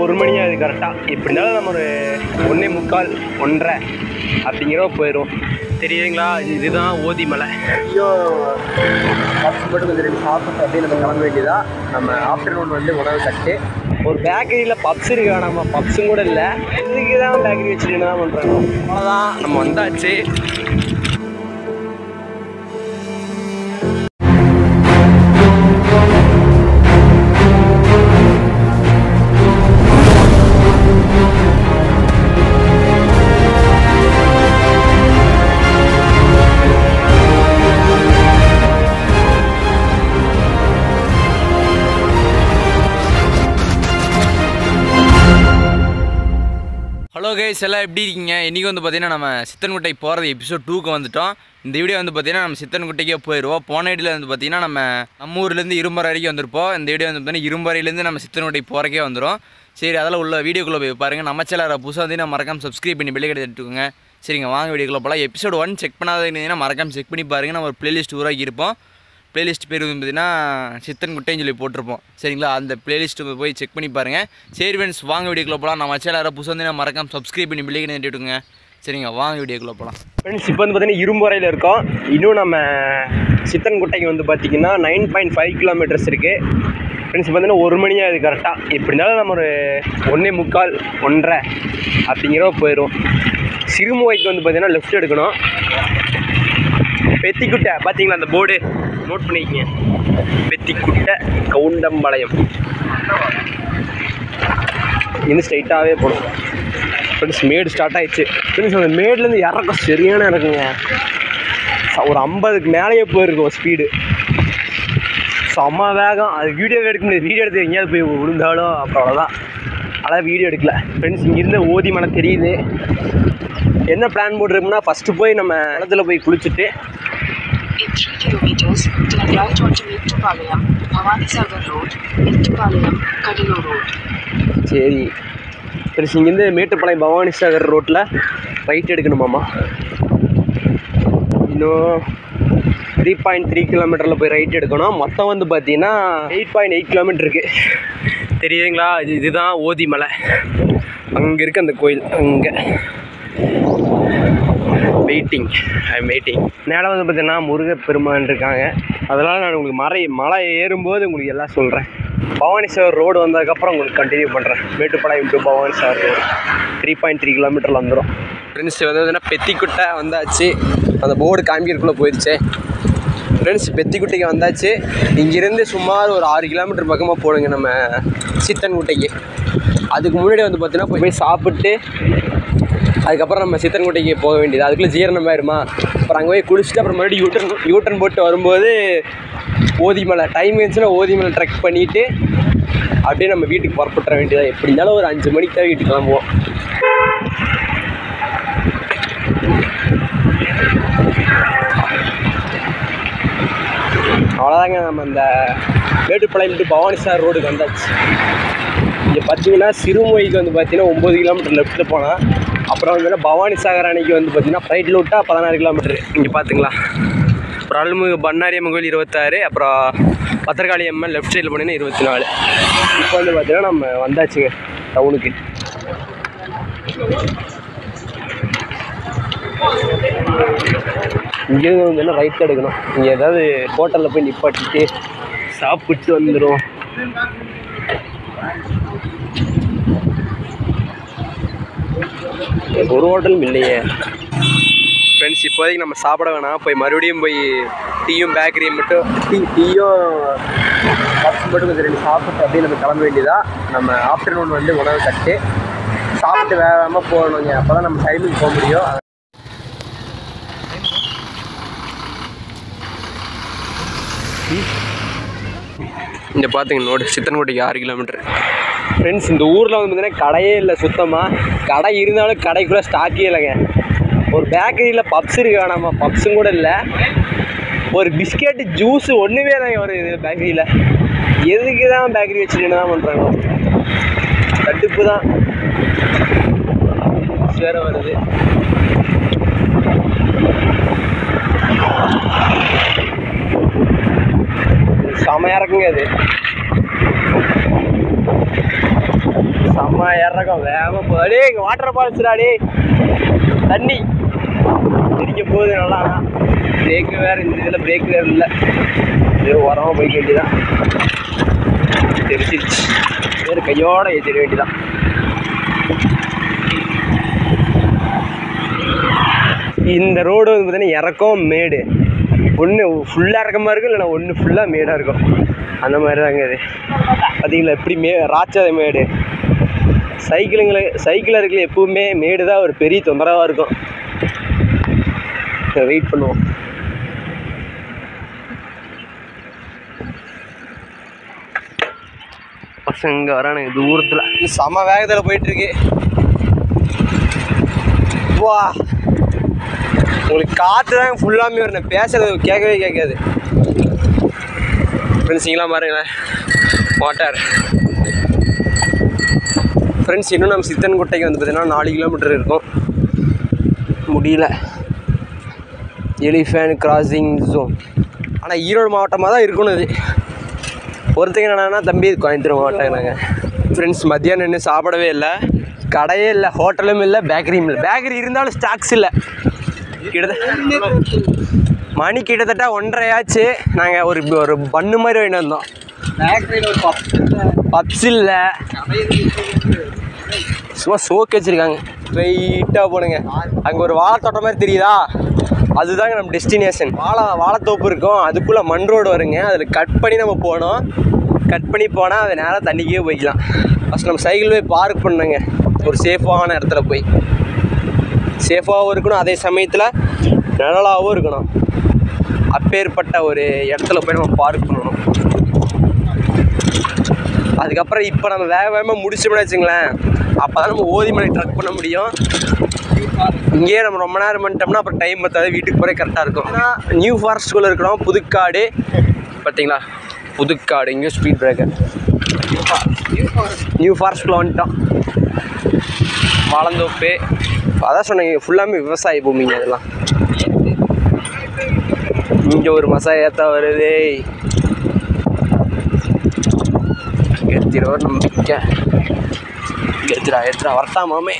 1 மணி அது கரெக்டாக. எப்படி இருந்தாலும் நம்ம ஒரு 1:45 1:30 அப்படிங்கிறவ போயிடும். தெரியுங்களா? இதுதான் ஓதி மலை. ஐயும் பப்ஸ் மட்டும் கொஞ்சம் 2 சாப்பிட்டு அப்படியே நம்ம கிளம்ப வேண்டியதா. நம்ம ஆஃப்டர்நூன் வந்து உணவு கட்டு ஒரு பேக்கரியில் பப்ஸ் இருக்கா. நம்ம பப்ஸும் கூட இல்லை, இதுக்கு தான் பேக்கரி வச்சுட்டு தான் பண்ணுறாங்க. அவ்வளோதான், நம்ம வந்தாச்சு. ஹலோ கைஸ், எல்லாம் எப்படி இருக்கீங்க? இன்றைக்கி வந்து பார்த்திங்கன்னா நம்ம சித்தன்குட்டை போகிறது எபிசோட் 2க்கு வந்துவிட்டோம். இந்த வீடியோ வந்து பார்த்திங்கன்னா நம்ம சித்தன்குட்டைக்கே போயிடுவோம். போன வீடியோவில் வந்து பார்த்திங்கன்னா நம்ம ஊர்லேருந்து இரும்பறை வரைக்கும் வந்திருப்போம். இந்த வீடியோ வந்து பார்த்திங்கன்னா இரும்பறையிலேருந்து நம்ம சித்தன்குட்டை போகிறக்கே வந்துடும். சரி, அதெல்லாம் உள்ள வீடியோக்குள்ளே போய் பாருங்கள். நம்ம சேனலை புதுசாக வந்து மறக்காமல் சப்ஸ்கிரைப் பண்ணி பெல் ஐக்கானை தட்டுக்கோங்க. சரிங்க, வாங்க வீடியோக்குள்ளே போகலாம். எபிசோட் 1 செக் பண்ணாதீங்கன்னா மறக்காமல் செக் பண்ணி பாருங்கள். நம்ம ஒரு ப்ளேலிஸ்ட் உருவாக்கி இருப்போம். ப்ளேலிஸ்ட் பேர் வந்து பார்த்திங்கன்னா சித்தன்குட்டைன்னு சொல்லி போட்டிருப்போம். சரிங்களா, அந்த ப்ளேலிஸ்ட்டு போய் செக் பண்ணி பாருங்கள். சரி ஃப்ரெண்ட்ஸ், வாங்க வீடியோக்குள்ளே போகலாம். நம்ம சேனலை புதுசாக வந்து மறக்காமல் சப்ஸ்கிரைப் பண்ணி பெல் ஐக்கானை தட்டிவிடுங்க. சரிங்க, வாங்க வீடியோக்குள்ளே போகலாம். ஃப்ரெண்ட்ஸ், இப்போ வந்து பார்த்திங்கன்னா இரும்பறையில் இருக்கோம். இன்னும் நம்ம சித்தன்குட்டைக்கு வந்து பார்த்திங்கன்னா 9.5 கிலோமீட்டர்ஸ் இருக்குது. ஃப்ரெண்ட்ஸ், இப்போ வந்து 1 மணி அது கரெக்டாக. எப்படி இருந்தாலும் நம்ம ஒரு 1:45 1:30 அப்படிங்கிறவ போயிடும். சிறுமுகைக்கு வந்து பார்த்திங்கன்னா லெஃப்ட் எடுக்கணும். பெத்திக்குட்டை பார்த்தீங்களா, அந்த போர்டு நோட் பண்ணிக்கங்க. பெத்திக்குட்டை கவுண்டம்பாளையம் இன்னும் ஸ்ட்ரைட்டாகவே போகணும். ஃப்ரெண்ட்ஸ், மேடு ஸ்டார்ட் ஆகிடுச்சு. ஃப்ரெண்ட்ஸ், அந்த மேட்லேருந்து இறக்கம் சரியான இறக்குங்க. ஒரு 50க்கு மேலேயே போயிருக்கும் ஸ்பீடு. செம்ம வேகம். அது வீடியோ எடுக்க முடியாது. வீடியோ எடுத்து எங்கேயாவது போய் விழுந்தாலும் அப்புறம் அவ்வளோதான். அதான் வீடியோ எடுக்கல. ஃப்ரெண்ட்ஸ், இங்கேருந்து ஓதி மலை தெரியுது. என்ன பிளான் போட்டுருக்கோம்னா, ஃபஸ்ட்டு போய் நம்ம இடத்துல போய் குளிச்சுட்டு In 3 kilometers, turn right onto Mettupalayam, Bhavani Sagar Road, Mettupalayam, Kadalur Road. சரி ஃப்ரெண்ட்ஸ், இங்கேருந்து மேட்டுப்பாளையம் பவானி சாகர் ரோட்டில் ரைட் எடுக்கணுமாம்மா. இன்னும் 3.3 கிலோமீட்டரில் போய் ரைட் எடுக்கணும். மொத்தம் வந்து பார்த்தீங்கன்னா 8.8 கிலோமீட்டர் இருக்குது. தெரியுதுங்களா? இதுதான் ஓதி மலை. அங்கே இருக்குது அந்த கோயில். அங்கே வெயிட்டிங் மேலே வந்து பார்த்தீங்கன்னா முருகப்பெருமான் இருக்காங்க. அதனால் நான் உங்களுக்கு மலை ஏறும்போது உங்களுக்கு எல்லாம் சொல்கிறேன். பவானி சாகர் ரோடு வந்ததுக்கப்புறம் உங்களுக்கு கண்டினியூ பண்ணுறேன். மேட்டுப்பாளையம் டு பவானி சாகர் ரோடு 3.3 கிலோமீட்டரில் வந்துடும். ஃப்ரெண்ட்ஸ், வந்து பார்த்தீங்கன்னா பெத்திக்குட்டை வந்தாச்சு. அந்த போர்டு காமிக்கிறதுக்குள்ளே போயிடுச்சு. ஃப்ரெண்ட்ஸ், பெத்திக்குட்டைக்கு வந்தாச்சு. இங்கேருந்து சுமார் ஒரு 6 கிலோமீட்டர் பக்கமாக போடுங்க நம்ம சித்தன்குட்டைக்கு. அதுக்கு முன்னாடி வந்து பார்த்தீங்கன்னா போய் சாப்பிட்டு அதுக்கப்புறம் நம்ம சித்தன்குட்டைக்கு போக வேண்டியது. அதுக்குள்ளே ஜீரணம் ஆயிடுமா. அப்புறம் அங்கே போய் குளிச்சுட்டு அப்புறம் மறுபடியும் யூட்டன் போட்டு வரும்போது ஓதிமலை டைம் இருந்துச்சுன்னா ஓதிமலை ட்ரெக் பண்ணிவிட்டு அப்படியே நம்ம வீட்டுக்கு புறப்பட்டுற வேண்டியதாக. எப்படி இருந்தாலும் ஒரு 5 மணிக்கு தான் வீட்டுக்கு கிளம்புவோம். அவ்வளோதாங்க, நம்ம இந்த மேட்டுப்பாளையம் டு பவானி சாகர் ரோடுக்கு வந்தாச்சு. இங்கே பார்த்தீங்கன்னா சிறுமுகைக்கு வந்து பார்த்தீங்கன்னா 9 கிலோமீட்டர் லெஃப்ட்டில் போனால், அப்புறம் வந்து பவானி சாகர் அணைக்கு வந்து பார்த்தீங்கன்னா ஃப்ளைட்டில் விட்டால் 16 கிலோமீட்டர். இங்கே பார்த்துங்களா, அப்புறம் அருள்மிகு பண்ணாரி அம்மன் கோயில் 26, அப்புறம் பத்திரகாளி அம்மன் லெஃப்ட் சைடில் போனீங்கன்னா 24. இப்போ வந்து பார்த்தீங்கன்னா நம்ம வந்தாச்சுங்க டவுனுக்கு. இங்கேருந்து வந்து என்ன ரைட் எடுக்கணும். இங்கே ஏதாவது ஹோட்டலில் போய் நிப்பாட்டிட்டு சாப்பிட்டு வந்துடும். ஒரு ஹோட்டலும் இல்லையே. ஃப்ரெண்ட்ஸ், இப்போதைக்கு நம்ம சாப்பிட வேணாம். போய் மறுபடியும் போய் டீயும் பேக்கரியும் மட்டும் டீயும் பப்ஸ் மட்டும் கொஞ்சம் 2 சாப்பிட்டு அப்படியே நம்ம கிளம்ப வேண்டியதா. நம்ம ஆஃப்டர்நூன் வந்து உணவு கட்டு சாப்பிட்டு வேகாமல் போகணுங்க. அப்போ தான் நம்ம டைமுக்கு போக முடியும். இங்கே பார்த்துங்க நோடு, சித்தன்குட்டைக்கு 6 கிலோமீட்டர். ஃப்ரெண்ட்ஸ், இந்த ஊரில் வந்து பார்த்தீங்கன்னா கடையே இல்லை. சுத்தமாக கடை இருந்தாலும் கடைக்குள்ளே ஸ்டாக்கே இல்லைங்க. ஒரு பேக்கரியில் பப்ஸ் இருக்கா. நம்ம பப்ஸும் கூட இல்லை. ஒரு பிஸ்கெட்டு ஜூஸு ஒன்றுமே இல்லைங்க ஒரு இது பேக்கரியில். எதுக்கு தான் பேக்கரி வச்சுட்டு என்ன தான் பண்ணுறாங்க? தட்டுப்பு தான் வேறு வருது. செமையாக இருக்குங்க அது. செம்ம இறக்கம் வேகமாக போகுது. அடே இங்கே வாட்டர் ஃபால்ஸ்டாடி, தண்ணி தெரிக்க போகுது. நல்லா பிரேக்கு வேறு, இந்த இதில் பிரேக் வேறு இல்லை. இது உரமாக போய்க்க வேண்டியதான். தெரிச்சிருச்சு, வேறு கையோட ஏற்றிட வேண்டியதான். இந்த ரோடு வந்து பார்த்தீங்கன்னா இறக்கம் மேடு, ஒன்று ஃபுல்லாக இறக்கமாக இருக்கும், இல்லைனா ஒன்று ஃபுல்லாக மேடாக இருக்கும். அந்த மாதிரி தாங்க இது. பார்த்தீங்களா எப்படி ராட்சத மேடு. சைக்கிளர்களுக்கு எப்பவுமே மேடு தான் ஒரு பெரிய தொந்தரவாக இருக்கும். வெயிட் பண்ணுவோம். பசங்க வரானுங்க தூரத்தில். செம வேகத்தில் போயிட்டுருக்கு. வா, உங்களுக்கு காற்று தான் ஃபுல்லாமே வரணும், பேசுறது கேட்கவே கேட்காது. ஃப்ரெண்ட்ஸிங்களாம் பாருங்களேன், வாட்டர். ஃப்ரெண்ட்ஸ், இன்னும் நம்ம சித்தன்குட்டைக்கு வந்து பார்த்தீங்கன்னா 4 கிலோமீட்டர் இருக்கும். முடியல. Elephant crossing zone. ஆனால் ஈரோடு மாவட்டமாக தான் இருக்கணும் இது. ஒருத்தங்க என்னன்னா, தம்பி இது கோயம்புத்தூர் மாவட்டம். நாங்கள் ஃப்ரெண்ட்ஸ் மத்தியானம் இன்னும் சாப்பிடவே இல்லை. கடையே இல்லை, ஹோட்டலும் இல்லை, பேக்கரியும் இல்லை. பேக்கரி இருந்தாலும் ஸ்டாக்ஸ் இல்லை. மணி கிட்டத்தட்ட 1:30 ஆச்சு. நாங்கள் ஒரு பண்ணு மாதிரி வாங்கிட்டு வந்தோம். பேக்கரியில் ஒரு பப்ஸ் இல்லை, சும்மா சோக்கு வச்சுருக்காங்க. ஸ்ட்ரைட்டாக போனுங்க. அங்கே ஒரு வாழைத்தோட்டம் மாதிரி தெரியுதா, அதுதாங்க நம்ம டெஸ்டினேஷன். வாழைத்தோப்பு இருக்கும், அதுக்குள்ளே மண் ரோடு வருங்க. அதில் கட் பண்ணி நம்ம போனோம். கட் பண்ணி போனால் அது நேராக தண்ணிக்கே போய்க்கலாம். ஃபஸ்ட் நம்ம சைக்கிள் போய் பார்க் பண்ணுங்க, ஒரு சேஃபான இடத்துல போய். சேஃபாகவும் இருக்கணும், அதே சமயத்தில் நிழலாகவும் இருக்கணும். அப்பேற்பட்ட ஒரு இடத்துல போய் நம்ம பார்க் பண்ணணும். அதுக்கப்புறம் இப்போ நம்ம வேகமாக முடிச்சோம்னு வச்சுங்களேன், அப்போ தான் நம்ம ஓதிமலை ட்ரக் பண்ண முடியும். இங்கேயே நம்ம ரொம்ப நேரம் பண்ணிட்டோம்னா அப்புறம் டைம் பார்த்தாது, வீட்டுக்கு போகிறே கரெக்டாக இருக்கும். ஆனால் நியூ ஃபாரஸ்ட்குள்ளே இருக்கிறோம். புதுக்காடு பார்த்தீங்களா, புதுக்காடு. இங்கே ஸ்பீட் பிரேக்கர். நியூ ஃபாரஸ்ட்குள்ளே வந்துட்டோம். வாழந்தோப்பு அதான் சொன்னீங்க, ஃபுல்லாமே விவசாய பூமிங்க அதெல்லாம். இங்கே ஒரு மசாயத்தான் வருது. எடுத்துடுவோம் நம்பிக்கை. எடுத்துடா வரட்டாமாமே.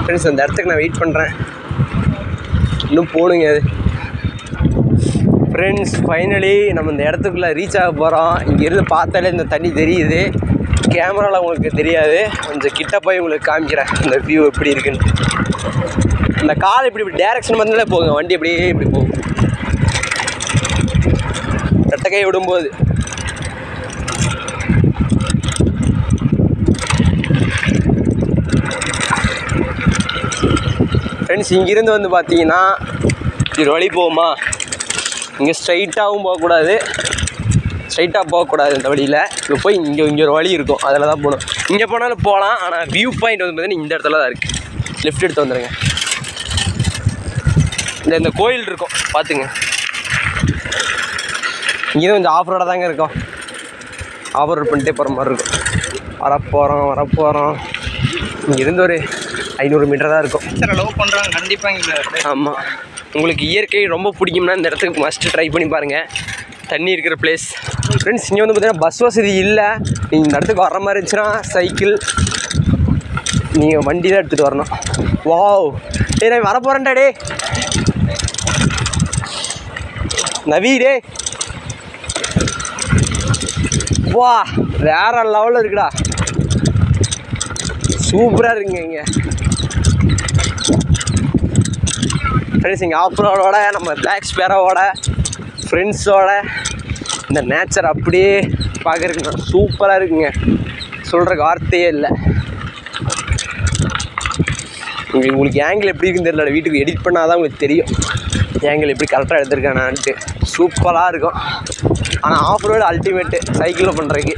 ஃப்ரெண்ட்ஸ், அந்த இடத்துக்கு நான் வெயிட் பண்ணுறேன். இன்னும் போகணுங்க அது. ஃப்ரெண்ட்ஸ், ஃபைனலி நம்ம இந்த இடத்துக்குள்ளே ரீச் ஆக போகிறோம். இங்கேருந்து பார்த்தாலே இந்த தண்ணி தெரியுது. கேமராவில் உங்களுக்கு தெரியாது, கொஞ்சம் கிட்ட போய் உங்களுக்கு காமிக்கிறேன் இந்த வியூ எப்படி இருக்குன்னு. இந்த கால் இப்படி டேரெக்ஷன் பண்ணாலே போகும், வண்டி அப்படியே இப்படி போகும் ரெட்டக்கை விடும்போது. ஃப்ரெண்ட்ஸ், இங்கேருந்து வந்து பார்த்தீங்கன்னா இது வழி போகுமா, இங்கே ஸ்ட்ரைட்டாகவும் போகக்கூடாது, ஸ்ட்ரைட்டாக போகக்கூடாது. இந்த வழியில் இப்போ போய் இங்கே ஒரு வழி இருக்கும், அதில் தான் போகணும். இங்கே போனாலும் போகலாம், ஆனால் வியூ பாயிண்ட் வந்து பார்த்தீங்கன்னா இந்த இடத்துல தான் இருக்குது. லெஃப்ட் எடுத்து வந்துடுங்க. இந்த கோயில் இருக்கும் பார்த்துங்க. இங்கே கொஞ்சம் ஆஃப் ரோடாக தாங்க இருக்கும். ஆஃப் ரோட் பண்ணிட்டே போகிற மாதிரி இருக்கும். வரப்போகிறோம். இங்கேருந்து ஒரு 500 மீட்டர் தான் இருக்கும். லவ் பண்ணுறாங்க கண்டிப்பாக இங்கே. ஆமாம், உங்களுக்கு இயற்கை ரொம்ப பிடிக்கும்னா இந்த இடத்துக்கு மஸ்ட்டு ட்ரை பண்ணி பாருங்கள். தண்ணி இருக்கிற பிளேஸ். ஃப்ரெண்ட்ஸ், இங்கே வந்து பார்த்தீங்கன்னா பஸ் வசதி இல்லை. நீங்கள் இந்த இடத்துக்கு வர மாதிரி இருந்துச்சுன்னா சைக்கிள், நீங்கள் வண்டி தான் எடுத்துகிட்டு வரணும். வாவ், நான் வரப்போகிறேன்டா டே நவி டே. வா, வேற லெவலில் இருக்குடா, சூப்பராக இருக்குங்க இங்கே. ஃப்ரெண்ட்ஸ், இங்கே ஆஃப் ரோடோட நம்ம பிளாக் ஸ்பேரோட ஃப்ரெண்ட்ஸோட இந்த நேச்சர் அப்படியே பார்க்குறதுக்கு சூப்பராக இருக்குங்க. சொல்கிறக்கு வார்த்தையே இல்லை. உங்களுக்கு ஆங்கிள் எப்படி இருக்குன்னு தெரியல, வீட்டுக்கு எடிட் பண்ணால் தான் உங்களுக்கு தெரியும் ஆங்கிள் எப்படி கரெக்டாக எடுத்துருக்கானான்ட்டு. சூப்பராக இருக்கும். ஆனால் ஆஃப் ரோடு அல்டிமேட்டு சைக்கிளில் பண்ணுறதுக்கு.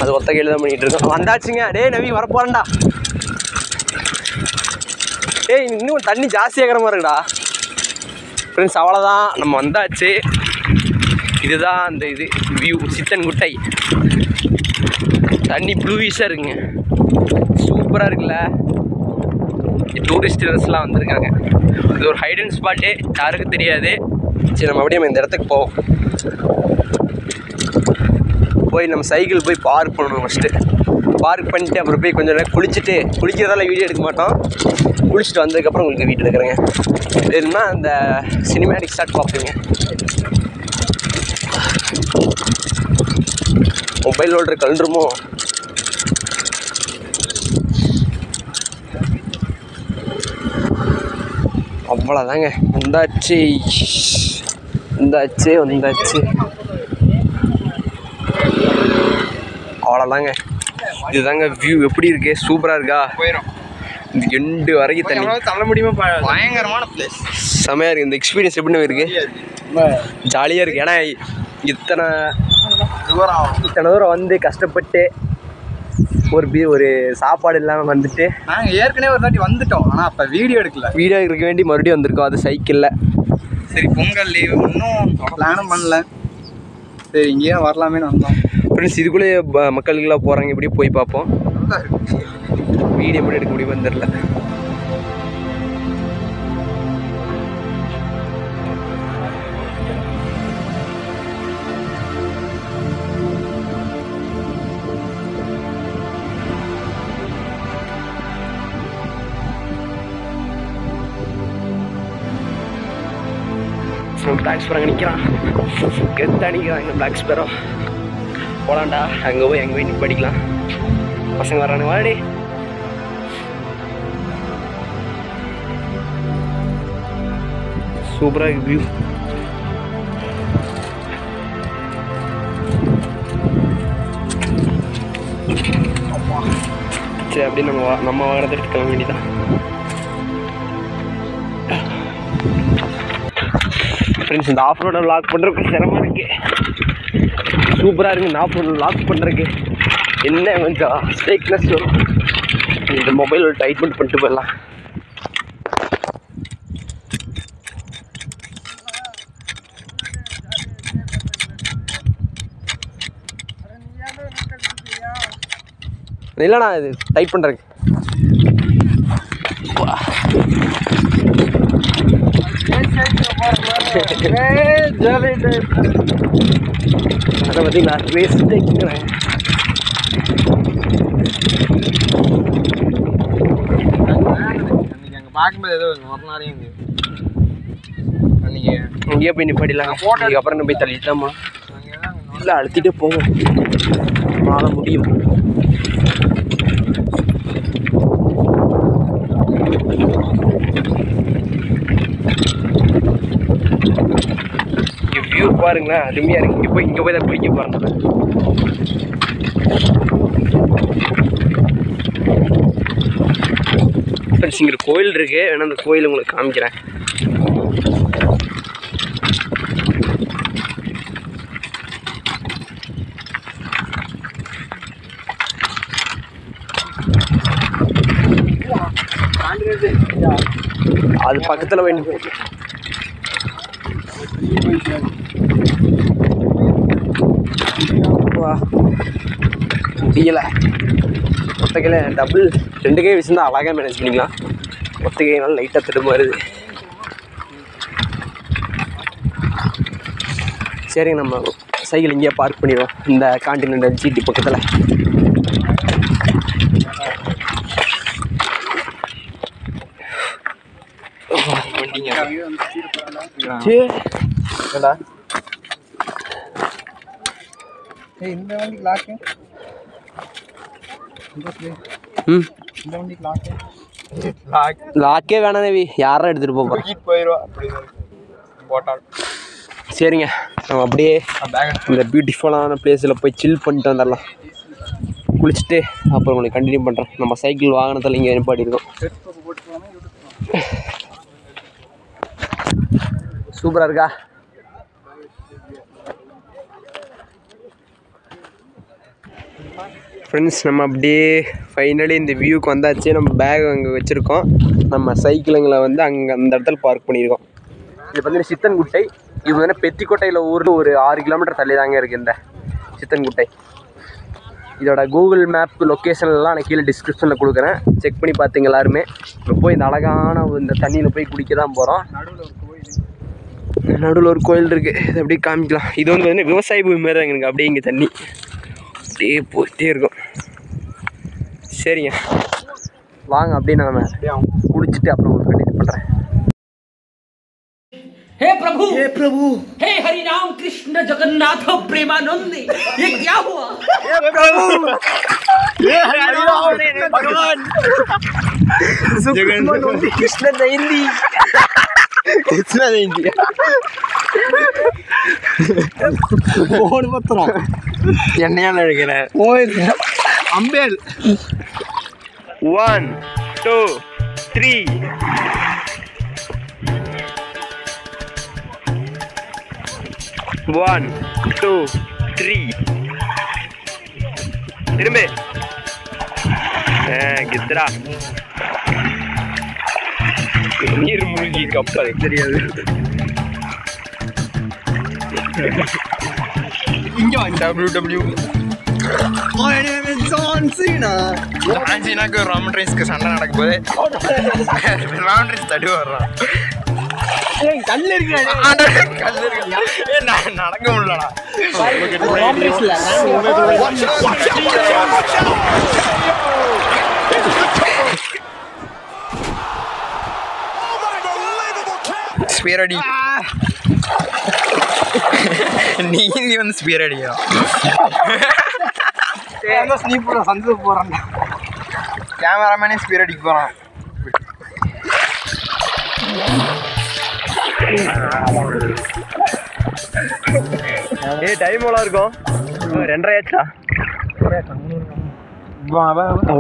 அது ஒத்த கையில் தான் பண்ணிகிட்டு இருக்கோம். வந்தாச்சுங்க. நவி வரப்போறேன்டா. இன்னும் தண்ணி ஜாஸ்தியாகிற மாதிரி இருக்குடா. ஃப்ரெண்ட்ஸ், அவ்வளோதான், நம்ம வந்தாச்சு. இதுதான் அந்த இது வியூ, சித்தன்குட்டை. தண்ணி ப்ளூயிஷாக இருக்குங்க, சூப்பராக இருக்குல்ல. டூரிஸ்டர்ஸ்லாம் வந்திருக்காங்க. இது ஒரு ஹைடன் ஸ்பாட்டு, யாருக்கும் தெரியாது. சரி, நம்ம அப்படியே இந்த இடத்துக்கு போவோம். போய் நம்ம சைக்கிள் போய் பார்க் பண்ணணும் ஃபஸ்ட்டு. பார்க் பண்ணிட்டு அப்புறம் போய் கொஞ்சம் நேரம் குளிக்கிறதால வீடியோ எடுக்க மாட்டோம். குளிச்சுட்டு வந்ததுக்கப்புறம் உங்களுக்கு வீட்டில் இருக்கிறேங்க. இல்லைன்னா அந்த சினிமேட்டிக் ஷாட் பார்ப்பீங்க. மொபைல் ஹோல்டர் கலண்டுருமோ? அவ்வளோதாங்க. வந்தாச்சு. அவ்வளோதாங்க. இதுதாங்க வியூ. எப்படி இருக்கு? சூப்பராக இருக்கா? போயிடும் இது எண்டு வரைக்கும் தண்ணி தள்ள முடியுமா? பயங்கரமான பிளேஸ், செமையாக இருக்குது. இந்த எக்ஸ்பீரியன்ஸ் எப்படின்னு இருக்குது? ஜாலியாக இருக்குது. ஏன்னா இத்தனை தூரம் வந்து கஷ்டப்பட்டு ஒரு சாப்பாடு இல்லாமல் வந்துட்டு நாங்கள் ஏற்கனவே ஒரு தாட்டி வந்துட்டோம். ஆனால் அப்போ வீடியோ எடுக்க வேண்டி மறுபடியும் வந்திருக்கோம். அது சைக்கிளில். சரி, பொங்கல் லீவு இன்னும் பிளானும் பண்ணல. சரி, இங்கேயே வரலாமேன்னு வந்தோம். ஃப்ரெண்ட்ஸ், இதுக்குள்ளே மக்களுக்கெல்லாம் போகிறாங்க. இப்படியே போய் பார்ப்போம். வீடியோ மட்டும் எடுக்க முடியுமான்னு தெரில. பிளாக் ஸ்பெரோ நிற்கிறான். கெத்தாக நிற்கிறான் இங்கே பிளாக் ஸ்பெரோ. போகலான்டா, அங்கே போய் நின்று படிக்கலாம். பசங்க வர்றானு வாடி. சூப்பராக இருக்கு வியூ. சரி, அப்படியே நம்ம வாகனத்தை எடுத்து கிளம்ப வேண்டியதான். ஃப்ரெண்ட்ஸ், இந்த ஆஃப் ரோடை லாக் பண்ணுறதுக்கு சிரமமாக இருக்குது. சூப்பராக இருக்குது. இந்த ஆஃப் ரோடை லாக் பண்ணுறதுக்கு என்ன கொஞ்சம் ஸ்ட்ரைக்னஸ் வரும். இந்த மொபைல் டைட்மெண்ட் பண்ணிட்டு போயிடலாம். இல்லைண்ணா, இது டைட் பண்ணுறதுக்கு. அதை பார்த்தீங்களா? வேஸ்ட் டைக்குங்கிறேன். அங்கே பார்க்கும்போது ஏதோ ஒரு நாளையும் அன்றைக்கி இங்கேயே போய் நிப்பாடிலாம். அதுக்கப்புறம் நம்ம போய் தள்ளிட்டாமா? இல்லை, அழுத்திட்டே போவோம். நம்மளால் முடியும். இங்கே வியூ பாருங்களேன், அருமையாக இருக்குது. இங்கே போய் தான் குளிக்க போகிறேன். ஃப்ரெண்ட்ஸ், இங்கே கோயில் இருக்குது. வேணா அந்த கோயில் உங்களுக்கு காமிக்கிறேன். அது பக்கத்தில் போய் முடியலை. ஒத்தகையில் டபுள் 2 கை வச்சுருந்தா அழகாக மேனேஜ் பண்ணிக்கலாம். ஒத்தகைனால லைட்டாக திரும்ப வருது. சரிங்க, நம்ம சைக்கிள் இங்கேயே பார்க் பண்ணிடுவோம். இந்த கான்டினென்டல் ஜிடி பக்கத்தில். இந்த வண்டிக்கு லாக்கு. இந்த வண்டிக்கு லாக்கே வேணாம் தேவி. யாரும் எடுத்துகிட்டு போகிறோம். போயிடுவா அப்படி போட்டால். சரிங்க, நம்ம அப்படியே இந்த பியூட்டிஃபுல்லான பிளேஸில் போய் சில் பண்ணிட்டு வந்துடலாம். குளிச்சுட்டு அப்புறம் உங்களுக்கு கண்டினியூ பண்ணுறேன். நம்ம சைக்கிள் வாகனத்தில் இங்கே நிப்பாட்டியிருக்கோம். சூப்பராக இருக்கா? ஃப்ரெண்ட்ஸ், நம்ம அப்படியே ஃபைனலி இந்த வியூக்கு வந்தாச்சு. நம்ம பேக் அங்கே வச்சுருக்கோம். நம்ம சைக்கிளுங்களை வந்து அங்கே அந்த இடத்துல பார்க் பண்ணியிருக்கோம். இது பார்த்தீங்கன்னா சித்தன்குட்டை. இது பார்த்தீங்கன்னா பெத்திக்கோட்டையில் ஊரில் ஒரு 6 கிலோமீட்டர் தள்ளி தாங்க இருக்குது இந்த சித்தன்குட்டை. இதோட கூகுள் மேப் லொக்கேஷன்லாம் நான் கீழே டிஸ்கிரிப்ஷனில் கொடுக்குறேன். செக் பண்ணி பார்த்துங்க எல்லாருமே. இப்போ போய் இந்த அழகான இந்த தண்ணியில் போய் குடிக்க தான் போகிறோம். நடுவில் ஒரு கோயில் இருக்குது. இது அப்படியே காமிக்கலாம். இது வந்து பார்த்தீங்கன்னா விவசாய பூமி மாதிரி தான் எனக்கு அப்படியே இங்கே தண்ணி. அப்படியே போயிட்டே இருக்கும். சரிங்க, வாங்க அப்படியே நான் குளிச்சுட்டு அப்புறம் உங்களுக்கு கண்டினியூ பண்ணுறேன். हे प्रभु हे हरि राम कृष्ण जगन्नाथ प्रेमानंद, ये क्या हुआ? भगवान कृष्ण जयंती ஓடு பத்திரம் என்னையா நினைக்கிறேன். அம்பேல் 1 2 3 1 2 3 திரும்ப கித்ரா நீர் மூழ்கி கப்பல் தெரியாது. இங்க WW ஜான்சினாக்கு ராமன் ரைஸ்க்கு சண்டை நடக்கும் போது ராமன் ரைஸ் தடி வர்றான். கல் இருக்கு நடக்க முடியலடா. ஸ்பியர் அடி, நீ வந்து ஸ்பியர் அடியா சந்து போறான். கேமராமேனே ஸ்பியர் அடிக்க போறான். டைம் எவ்வளோ இருக்கும்? 2:30 ஆச்சா?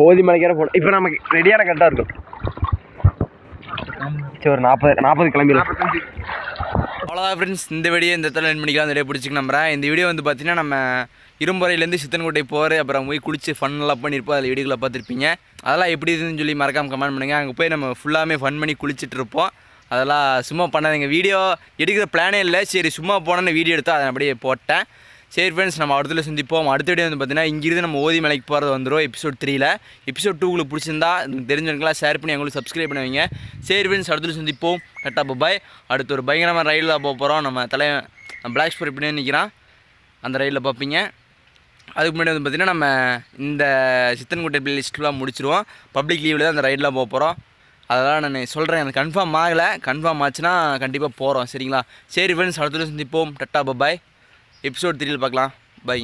ஓதி மலைக்கார போனோம். இப்போ நமக்கு ரெடியான கரெக்டாக இருக்கும். சரி, ஒரு 40 கிளம்பிடலாம். அவ்வளோதான் ஃப்ரெண்ட்ஸ், இந்த வீடியோ இந்த இடத்துல என் பண்ணிக்கலாம். இந்த வீடியோ பிடிச்சிக்கு நம்புறேன். இந்த வீடியோ வந்து பார்த்தீங்கன்னா நம்ம இரும்பறையிலேருந்து சித்தன்கோட்டை போகிற அப்புறம் போய் குளிச்சு ஃபன்லாம் பண்ணியிருப்போம். அதில் வீடியோவில் பார்த்துருப்பீங்க. அதெல்லாம் எப்படி இருக்குதுன்னு சொல்லி மறக்காமல் கமெண்ட் பண்ணுங்கள். அங்கே போய் நம்ம ஃபுல்லாமே ஃபன் பண்ணி குளிச்சுட்டு இருப்போம். அதெல்லாம் சும்மா பண்ணாதீங்க. வீடியோ எடுக்கிற பிளானே இல்லை. சரி, சும்மா போனேன்னு வீடியோ எடுத்தால் அதை அப்படியே போட்டேன். சரி ஃப்ரெண்ட்ஸ், நம்ம அடுத்த சந்திப்போம். அடுத்த வீடியோ வந்து பார்த்தீங்கன்னா இங்கிருந்து நம்ம ஓதி மலைக்கு போகிறது வந்துடும். எபிசோட் 3ல். எபிசோட் 2 உங்களுக்கு பிடிச்சிருந்தா தெரிஞ்சவங்களுக்குலாம் ஷேர் பண்ணி எங்களுக்கு சப்ஸ்கிரைப் பண்ணுவீங்க. சரி ஃப்ரெண்ட்ஸ், அடுத்த சந்திப்போம். கட்டா பாய். அடுத்து ஒரு பயங்கரமாக ரைடில் போக போகிறோம். நம்ம பிளாக் ஸ்போர் இப்படின்னு நிற்கிறான், அந்த ரைடில் பார்ப்பீங்க. அதுக்கு முன்னாடி வந்து பார்த்திங்கன்னா நம்ம இந்த சித்தன்கோட்டை பிளேலிஸ்ட்லாம் முடிச்சிடுவோம். பப்ளிக் லீவில் தான் அந்த ரைடெலாம் போக போகிறோம். அதெல்லாம் நான் சொல்கிறேன், எனக்கு கன்ஃபார்ம் ஆகலை. கன்ஃபார்ம் ஆச்சுன்னா கண்டிப்பாக போகிறோம். சரிங்களா? சரி ஃப்ரெண்ட்ஸ், அடுத்த சந்திப்போம். டட்டா பாய். எபிசோட் 3ல் பார்க்கலாம். பை.